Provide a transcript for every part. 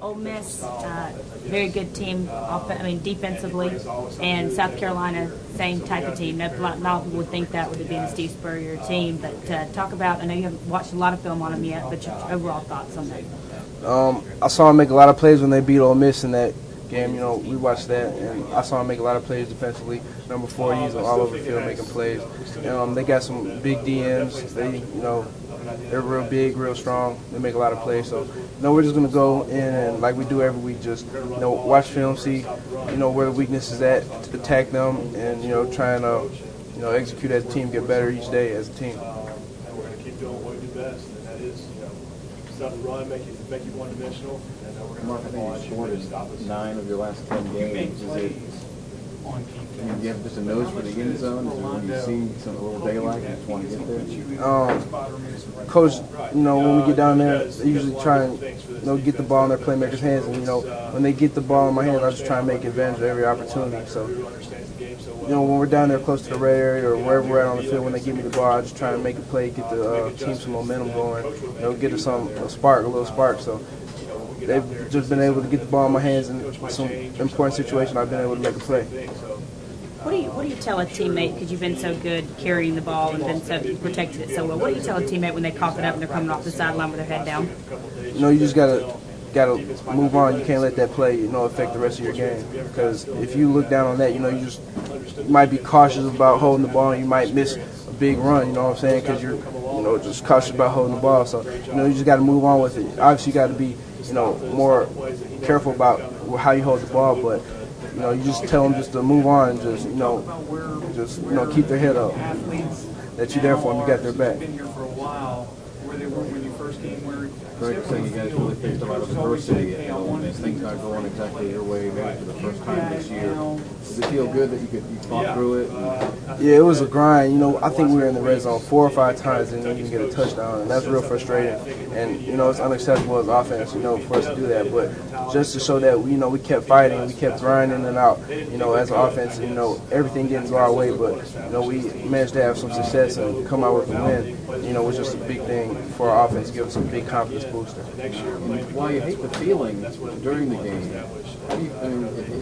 Ole Miss, very good team, defensively, and South Carolina, same type of team. Not a lot of people would think that with it being a Steve Spurrier team, but talk about, I know you haven't watched a lot of film on them yet, but your overall thoughts on that. I saw him make a lot of plays when they beat Ole Miss in that game. We watched that, and I saw him make a lot of plays defensively. Number 4, he's all over the field making plays. They got some big DMs. They're real big, real strong. They make a lot of plays. So, we're just gonna go in and, like we do every week, just watch film, see where the weakness is at, attack them, and try and execute as a team, get better each day as a team. We're gonna keep doing what we do best, and that is stop the run, make you one-dimensional, and we're going to Mark, I think you scored 9 of your last 10 games. Do you have just a nose for the end zone? Is it when you see a little daylight, you just want to get there? Coach, when we get down there, they usually try and get the ball in their playmakers' hands. And when they get the ball in my hands, I just try and make advantage of every opportunity. So, when we're down there close to the red area or wherever we're at on the field, when they give me the ball, I just try and make a play, get the team some momentum going, get us a little spark. So they've just been able to get the ball in my hands in some important situation. I've been able to make a play. What do you tell a teammate, because you've been so good carrying the ball and been so protected it so well? What do you tell a teammate when they cough it up and they're coming off the sideline with their head down? You just gotta move on. You can't let that play affect the rest of your game, because if you look down on that, you might be cautious about holding the ball and you might miss a big run. You know what I'm saying? Because you're just cautious about holding the ball. So you just got to move on with it. Obviously, you got to be more careful about how you hold the ball, but you just tell them just to move on and just keep their head up. That you're there for them, you got their back. Greg saying you guys really faced a lot of adversity at Ole Miss. Things not going exactly your way maybe for the first time this year. Does it feel good that you fought through it? Yeah, it was a grind. I think we were in the red zone 4 or 5 times and didn't even get a touchdown, and that's real frustrating. And it's unacceptable as offense, for us to do that. But just to show that we kept fighting, we kept grinding it out, as an offense. Everything didn't go our way, but we managed to have some success and come out with a win. Was just a big thing for our offense, give us a big confidence booster. While you hate the feeling during the game,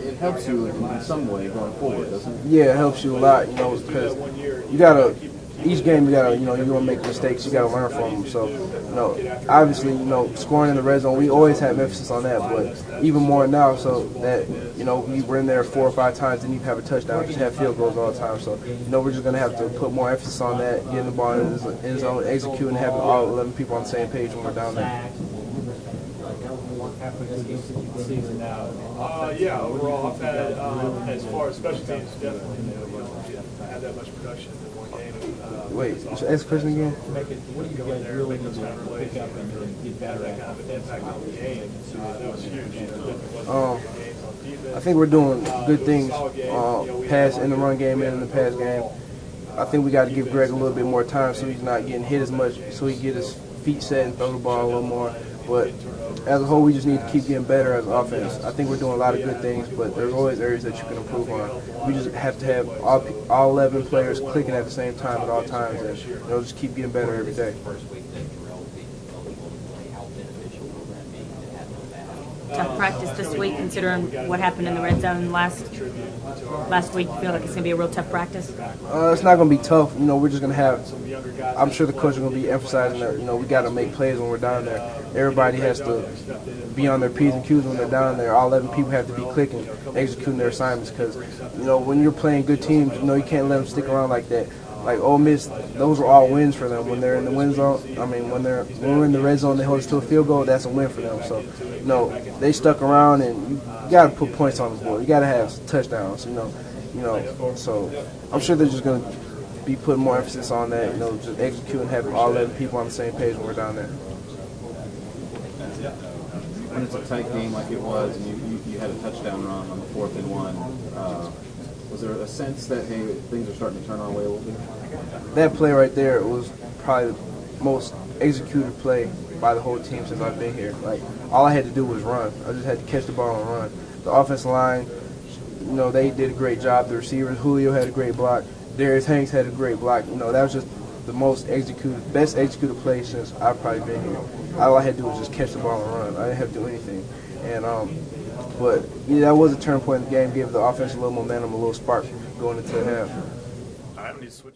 it helps you in some way going forward, doesn't it? Yeah, it helps you a lot, because you gotta. Each game you gotta, you're gonna make mistakes. You gotta learn from them. So, obviously, scoring in the red zone, we always have emphasis on that, but even more now. So that we were in there 4 or 5 times, didn't even have a touchdown, just have field goals all the time. So, we're just gonna have to put more emphasis on that, getting the ball in the end zone, executing, having all 11 people on the same page when we're down there. Overall, I've had, as far as special teams, definitely, I had that much production in one game. Wait, ask the question again? What do you guys really need to pick up and get better at? That kind of an impact on the game. That was huge. I think we're doing good things in the run game and in the pass game. I think we got to give Greg a little bit more time so he's not getting hit as much, so he can get his feet set and throw the ball a little more. But as a whole, we just need to keep getting better as an offense. I think we're doing a lot of good things, but there's always areas that you can improve on. We just have to have all 11 players clicking at the same time at all times, and just keep getting better every day. Tough practice this week, considering what happened in the red zone last week. You feel like it's going to be a real tough practice? It's not going to be tough. We're just going to have. I'm sure the coach is going to be emphasizing that. We got to make plays when we're down there. Everybody has to be on their P's and Q's when they're down there. All 11 people have to be clicking, executing their assignments. Because when you're playing good teams, you can't let them stick around like that. Like Ole Miss, those are all wins for them. When they're in the win zone, when we're in the red zone, they hold us to a field goal. That's a win for them. So, they stuck around, and you got to put points on the board. You got to have touchdowns. So I'm sure they're just going to be putting more emphasis on that. Just executing, having all 11 people on the same page when we're down there. When it's a tight game like it was, and you had a touchdown run on the 4th and 1. Was there a sense that, hey, things are starting to turn our way a little bit? That play right there was probably the most executed play by the whole team since I've been here. Like, all I had to do was run. I just had to catch the ball and run. The offensive line, they did a great job. The receivers, Julio had a great block. Darius Hanks had a great block. That was just the best executed play since I've probably been here. All I had to do was just catch the ball and run. I didn't have to do anything. And but yeah, that was a turning point in the game. Gave the offense a little momentum, a little spark going into the half. I need to switch.